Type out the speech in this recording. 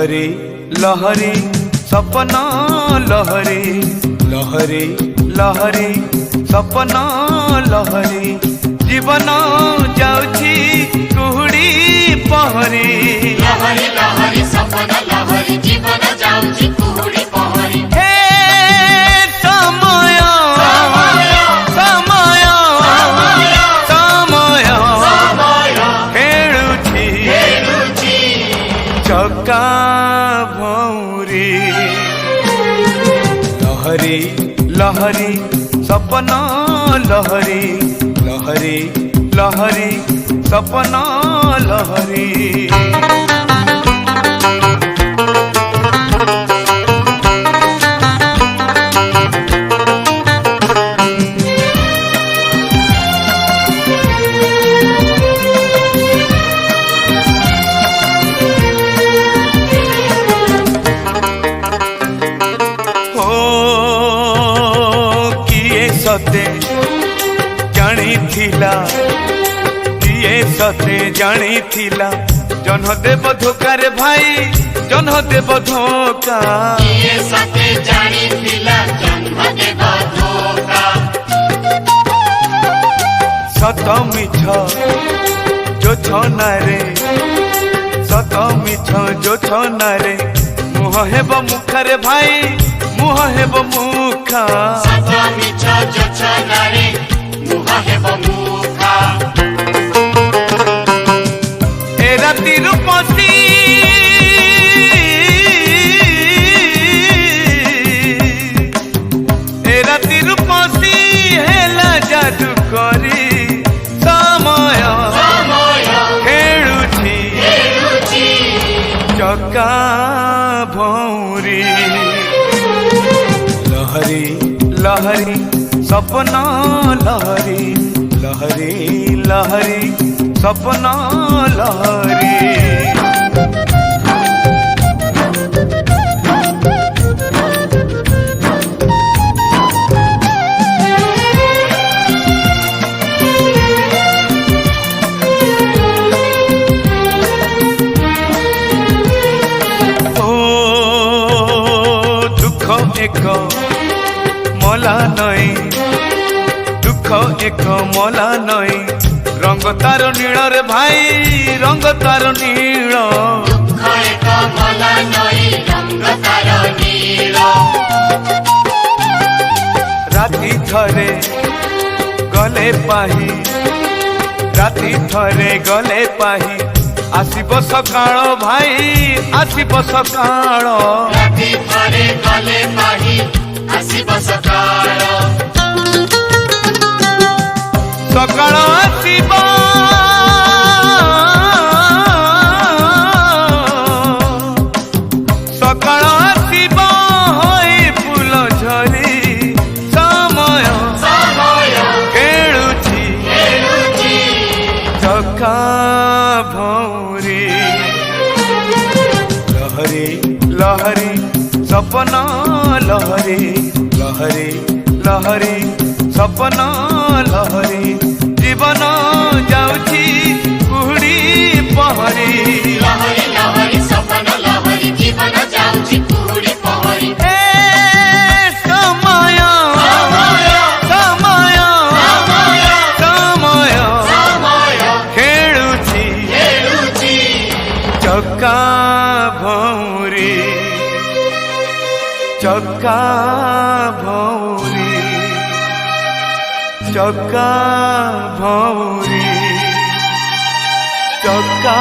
लहरी लहरी सपना लहरी लहरी लहरी सपना लहरी जीवन जाउछि कुहुड़ी पहरी लहरी लहरी सपना लहरी जीवन जाउछि कुहुड़ी पहरी हे समय समय समय खेलुछि चक्का भौरी लहरी लहरी सपना लहरी लहरी लहरी सपना लहरी सते जानी थिला किए सते जानी थिला जनदेव धोकार भाई जनदेव धोखा किए सते जानी थिला जनदेव धोखा सत मिछ जो छनारे सत मिछ जो छनारे मुह हेब मुखारे भाई मुह हेब मुखा सत मिछ जो छनारे मुह हेब मुखा ए राति रूपसी ए राति रूपसी हेला जादू करी समय खेलुछि चक्का भौरी लहरी लहरी सपना लहरी लहरी लहरी सपना लहरी एक मला नई दुख एक मला नई रंग तार नील रे भाई रंग तार नील दुख एक मला नई रंग तार नील राति थरे गले पाही राति थरे गले पाही आसिब सकाळ भाई आसिब सकाळ राति थरे गले पाही आसिब सकाळ सकाळ आसिब सकाळ आसिब होई फूल झरी समय खेलुछि चक्का भौरी लहरी लहरी सपना लहरी लहरी लहरी सपना लहरी जीवन जाउछि कुहुड़ी पहरी लहरी लहरी सपना लहरी जीवन जाउछि कुहुड़ी पहरी समय समय समय खेलुछि चक्का भौरी चक्का भौरी चक्का भौरी चक्का